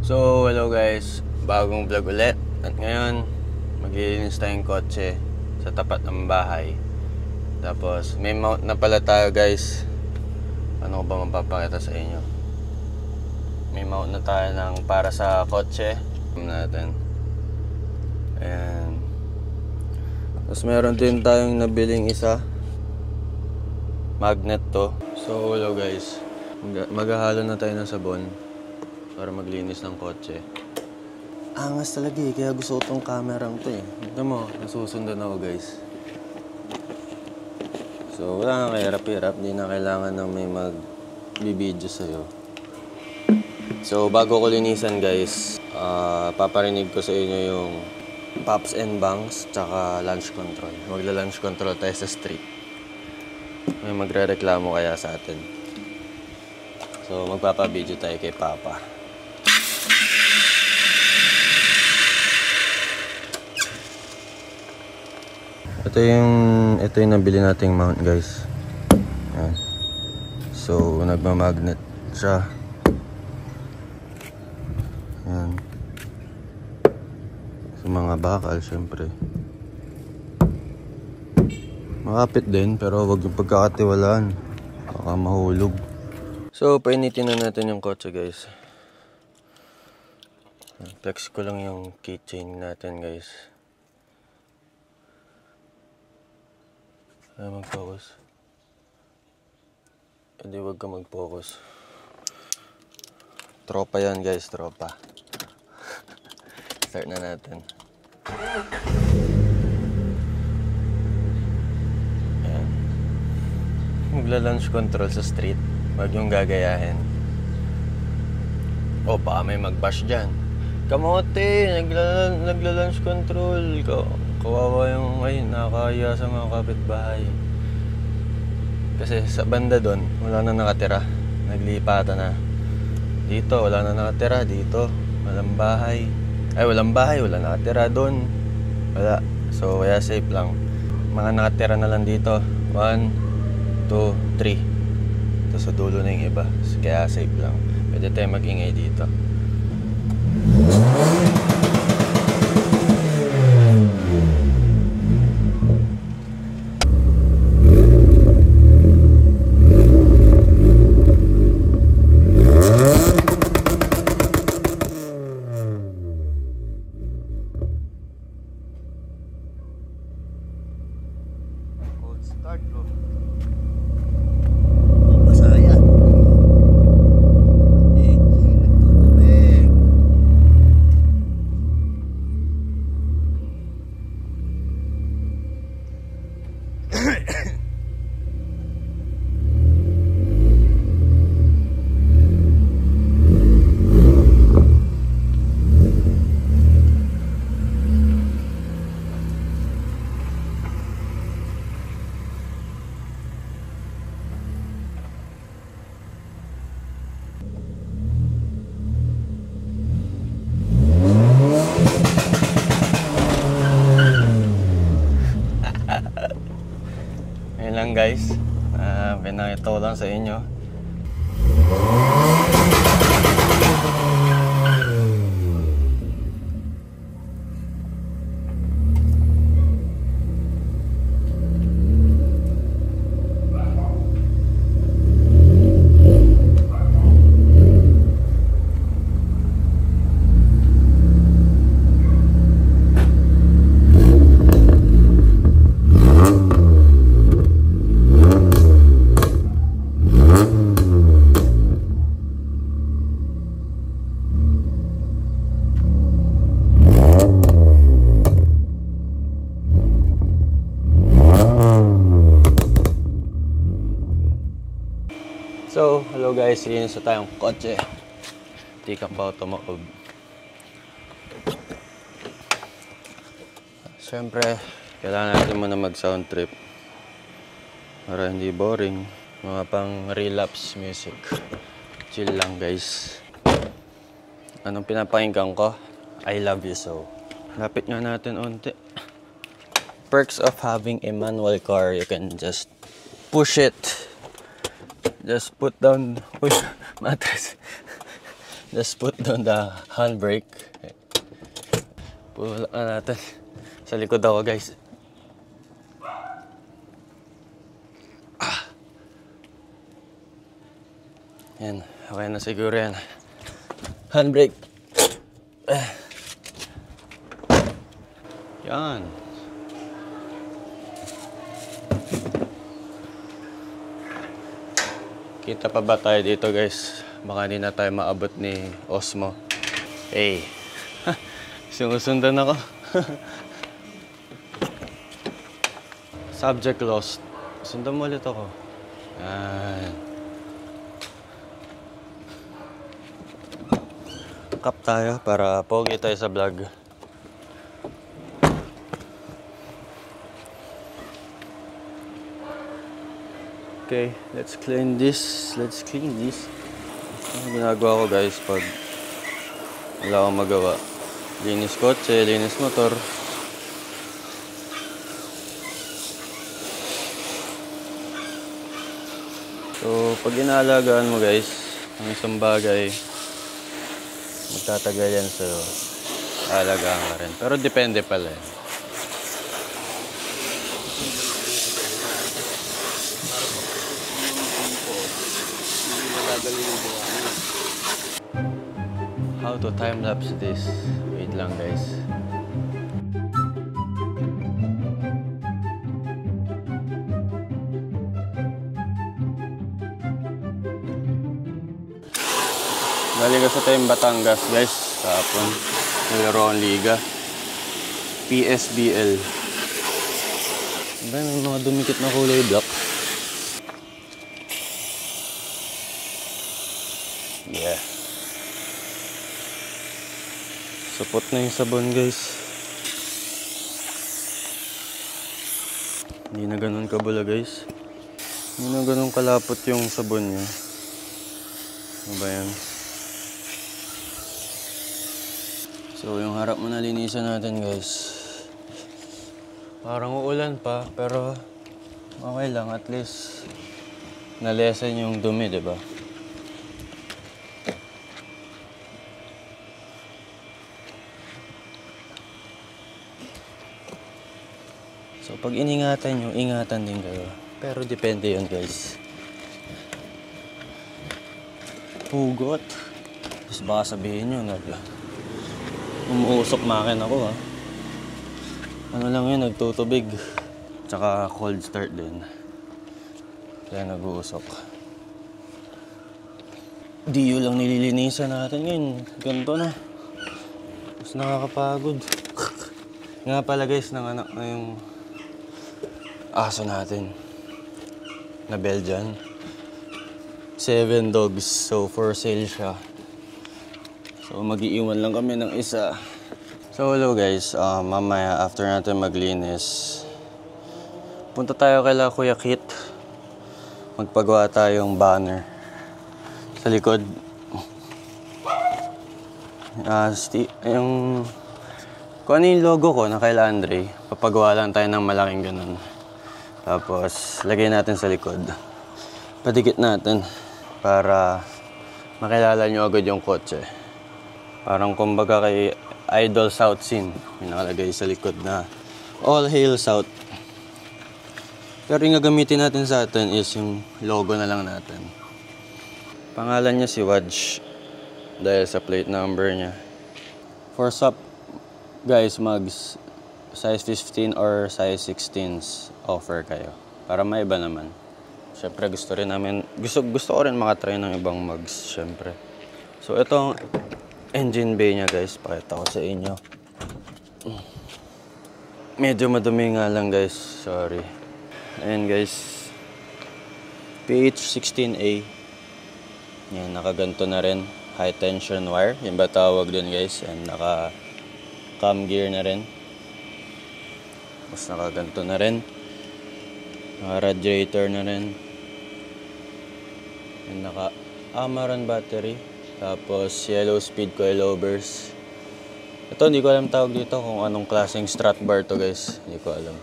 So, hello guys, bagong vlog ulit. At ngayon, maglilinis tayong kotse sa tapat ng bahay. Tapos, may mount na pala tayo guys. Ano ko ba mapapakita sa inyo? May mount na tayo ng para sa kotse natin. Ayan. Tapos meron din tayong nabiling isa. Magnet to. So, hello guys. Maghahalo na tayo ng sabon para maglinis ng kotse. Angas talaga eh, kaya gusto ko tong kamerang to eh. Tignan mo, nasusundan ako guys. So wala nga kahirap-hirap, hindi na kailangan ng may mag-video sa'yo. So bago ko linisan guys, paparinig ko sa inyo yung pops and bangs tsaka launch control. Magla-launch control tayo sa street. May magre-reklamo kaya sa atin. So magpapa-video tayo kay Papa. Ito yung nabili nating mount guys. Ayan. So nagmamagnet siya. Ayan. Sa mga bakal syempre. Makapit din pero wag yung pagkakatiwalaan. Baka mahulog. So painitin na natin yung kotse guys. Flex ko lang yung keychain natin guys. Ay, mag-focus. Hindi, wag ka mag-focus. Tropa yan guys, tropa. Start na natin. Ayan. Magla-launch control sa street. Wag yung gagayahin. O, baka may mag-bash dyan. Kamote, nagla-launch control. Kawawa yung nakakaya sa mga kapitbahay. Kasi sa banda doon, wala na nakatira. Naglipatan na. Dito, wala na nakatira. Dito, walang bahay. Ay, walang bahay, wala nakatira doon. Wala. So, kaya safe lang. Mga nakatira na lang dito. 1, 2, 3. Ito sa dulo na yung iba. Kaya safe lang. Pwede tayo mag-ingay dito. Start ko. Masaya. Nagtutubig. Ayun lang guys, pinakita ko lang sa inyo. So, hello guys, linis na tayong kotse. Tikang pa tumakog. Siyempre, kailangan natin muna mag-sound trip para hindi boring. Mga pang relapse music. Chill lang guys. Anong pinapakinggan ko? I Love You So. Lapit nga natin unti. Perks of having a manual car, you can just push it. Just put down mattress. Let's put down the handbrake. Pulak na natin. Sa likod ako, guys. Yan, okay na siguro yan. Handbrake. Yan. Kita pa ba tayo dito, guys? Baka hindi na tayo maabot ni Osmo. Hey. Sinusundan ako. Subject lost. Sundan mo ulit ako. Yan. Kap tayo para pogi tayo sa vlog. Okay, let's clean this. Let's clean this. Ano ginagawa ko, guys, pag wala akong magawa? Linis kotse, linis motor. So, pag inaalagaan mo, guys, ang isang bagay, magtatagal yan, so alagaan ka rin. Pero depende pala eh. How to time-lapse this? Wait lang, guys. Bali kasi tayong Batangas, guys. Kahapon, nalaro ang liga. PSBL. May mga dumikit na kulay black. Yeah. Supot na yung sabon, guys. Hindi na ganun kabula, guys. Hindi na ganun kalapot yung sabon niya. Ano ba yan? So, yung harap mo na linisan natin, guys. Parang uulan pa, pero okay lang. At least, nalesen yung dumi, diba? So, pag iningatan nyo, ingatan din kayo. Pero depende yun, guys. Hugot. Tapos baka sabihin nyo, umuusok makin ako, ha. Ano lang yun, nagtutubig. Tsaka cold start din. Kaya nag-uusok. Diyo lang nililinisan natin ngayon. Ganito na. Mas nakakapagod. Nga pala, guys, nanganak na yung aso natin. Na Belgian. 7 dogs. So, for sale siya. So, mag-iiwan lang kami ng isa. So, hello guys. Mamaya, after natin maglinis, punta tayo kay Kuya Kit. Magpagawa tayong banner sa likod. Kung ano yung logo ko na kay Andre, papagawa lang tayo ng malaking ganun. Tapos, lagay natin sa likod. Padikit natin para makilala nyo agad yung kotse. Parang kumbaga kay Idol South Scene. May nakalagay sa likod na All Hail South. Pero yung gagamitin natin sa atin is yung logo na lang natin. Pangalan niya si Wadj. Dahil sa plate number niya. For SUP, guys, mags, size 15 or size 16s offer kayo. Para maiba naman. Siyempre gusto ko rin makatry ng ibang mugs, siyempre. So itong engine bay niya, guys, pakita ko sa inyo. Medyo madumi nga lang, guys, sorry. Ayan, guys, PH16A. Yan, nakaganto na rin. High tension wire, yung ba tawag dun, guys. And naka cam gear na rin. Tapos nakaganto na rin. Naka radiator na rin. And naka Amaran battery. Tapos yellow speed coilovers. Ito, hindi ko alam tawag dito kung anong klaseng strut bar to, guys. Hindi ko alam.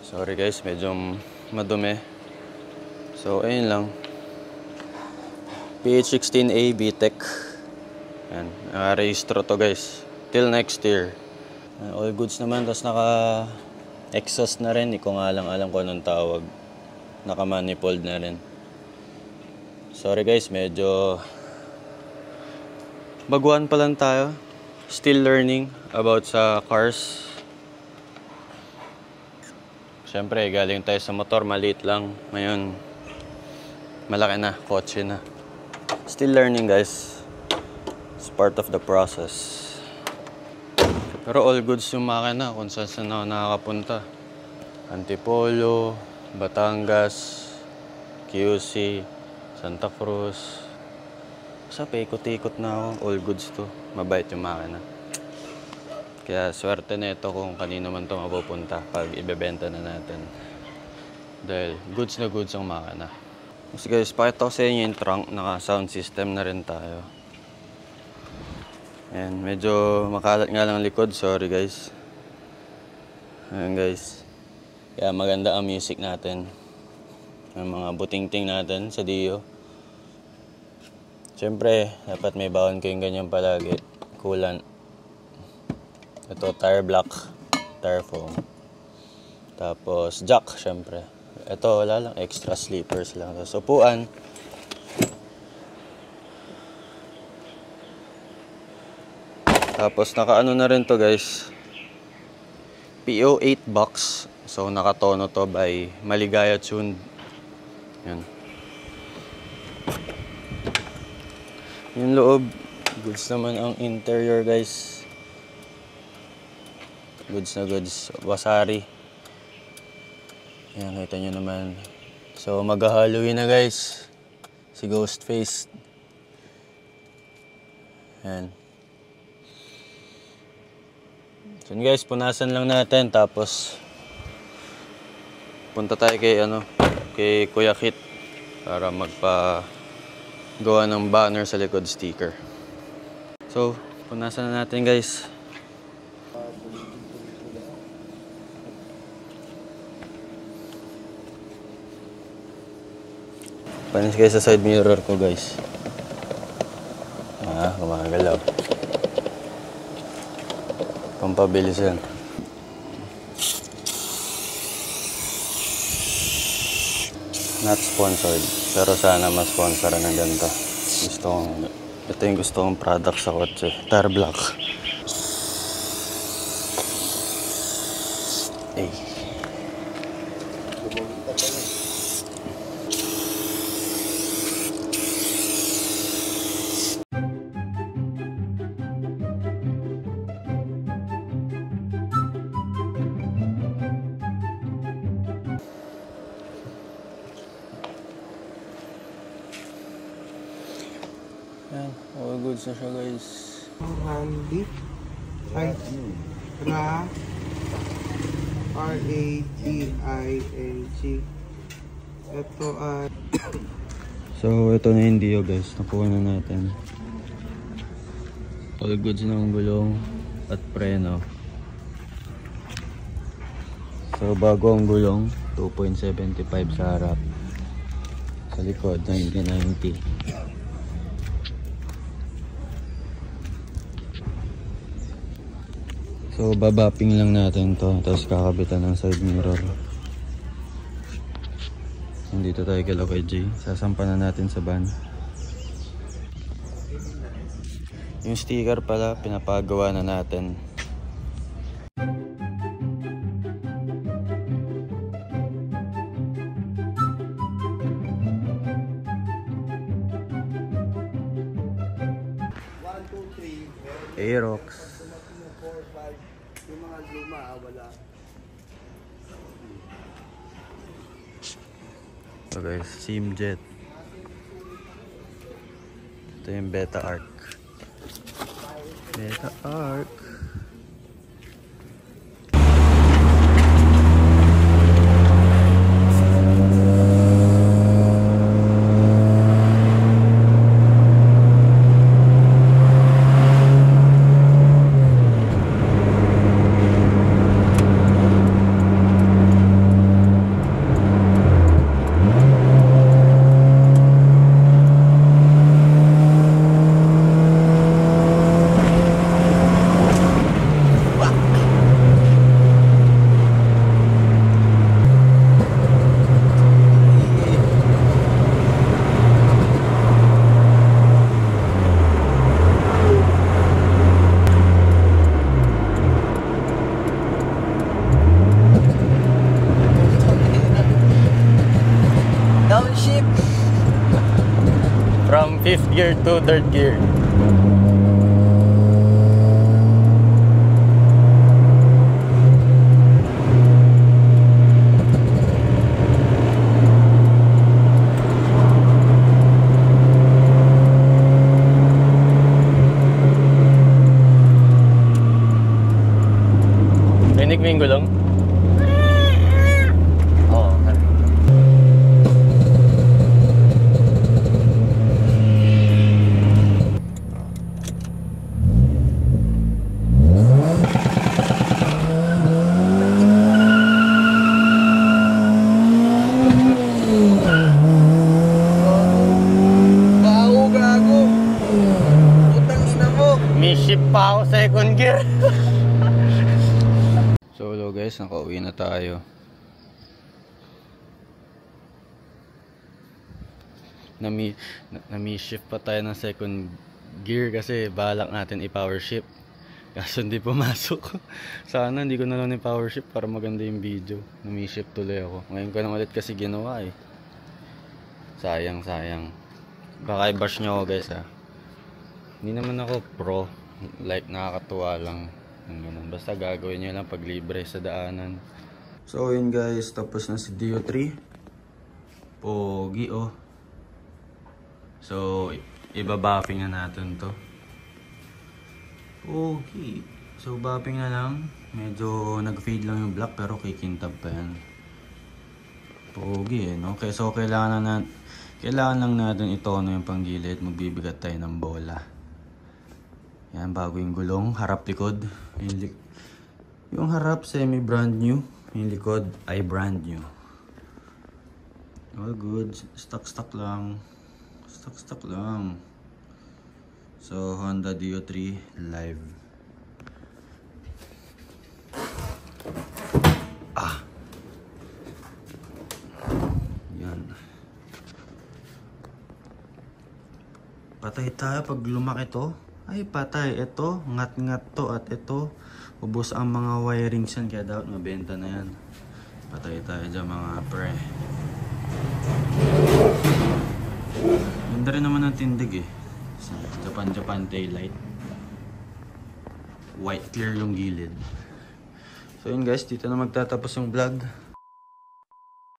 Sorry, guys, medyo madumi. So, ayun lang. PH16A BTEC. Yan. Naka-rehistro to guys. Till next year. All goods naman. Tapos naka-exhaust na rin. Hindi ko nga lang alam kung anong tawag. Naka-manifold na rin. Sorry guys, medyo baguhan pa lang tayo. Still learning about sa cars. Siyempre, galing tayo sa motor, maliit lang. Ngayon, malaki na, kotse na. Still learning guys. It's part of the process. Pero all goods yung makina kung saan ako nakakapunta. Antipolo, Batangas, QC, Santa Cruz. Basta paikot-ikot na ako. All goods to. Mabait yung makina. Kaya swerte na ito kung kanino man ito mapupunta pag ibebenta na natin. Dahil goods na goods ang makina. Kasi guys, pakita ko sa inyo yung trunk. Naka-sound system na rin tayo. Ayan, medyo makalat nga lang likod. Sorry guys. Ayan guys. Kaya maganda ang music natin. Ang mga buting-ting natin sa Dio. Siyempre, dapat may bawon kayong ganyan palagi. Coolant. Ito, tire block. Tire foam. Tapos, jack, siyempre. Ito, wala lang. Extra sleepers lang. Tapos, upuan. Tapos, naka-ano na rin to guys. PO8 box. So, nakatono to by Maligaya Tuned. Yan. Yung loob, goods naman ang interior guys. Goods na goods. Wasari. Yan, kita nyo naman. So, mag-Halloween na guys. Si Ghostface. Yan. So guys, punasan lang natin. Tapos, punta tayo kay Kuya Kit. Para gawa ng banner sa likod sticker. So, punasan na natin guys. Panis guys sa side mirror ko guys. Gumagalaw. Pampabilis yan. Not sponsored. Pero sana ma-sponsoran ng ganito. Ito yung gusto kong product sa kotse. Tire block. Ay. Yan, all goods na siya guys. Handy. Ay, R-A-T-I-A-G. Ito ay... So, ito na yung Dio guys. Nakuha na natin. All goods na ang gulong at preno. So, bago ang gulong, 2.75 sa harap. Sa likod, 1990. So, babapping lang natin to. Tapos kakabitan ng side mirror. Nandito tayo kay Kuya Jay. Sasampa na natin sa van. Yung sticker pala, pinapagawa na natin. Aerox. Yung mga luma, wala. So guys, Simjet. Ito yung Beta Arc. Beta Arc. From 5th gear to 3rd gear. Rinig mo yung gulong? Oo. Baho, gago. Putang ina mo. May ship pa ako 2nd gear. So hello guys, nakauwi na tayo. Nami-shift pa tayo ng 2nd gear kasi balak natin i-power shift. Kaso hindi pumasok. Sana hindi ko na lang i-power shift para maganda yung video. Nami-shift tuloy ako. Ngayon ko na ulit kasi ginawa eh. Sayang. Baka i-bash nyo ako guys ha. Hindi naman ako pro. Like nakakatuwa lang. Ganun. Basta gagawin nyo lang pag libre sa daanan. So yun guys, tapos na si Dio3. Pogi oh. So ibabuffing na natin to. Pogi. So buffing na lang. Medyo nag-fade lang yung black pero kikintab pa yan. Pogi eh no. Okay, so kailangan lang natin itono yung panggilid. Magbibigat tayo ng bola. Yan, bago yung gulong, harap likod. Yung harap semi brand new, yung likod ay brand new. All good, stock lang. So Honda Dio3 live. Yan. Patay tayo pag lumaki to. Ay patay, ito, ngat-ngat to at ito, ubos ang mga wirings yan, kaya dapat mabenta na yan. Patay tayo dyan mga pre. Ganda rin naman ang tindig eh. Japan taillight. White clear yung gilid. So yun guys, dito na magtatapos yung vlog.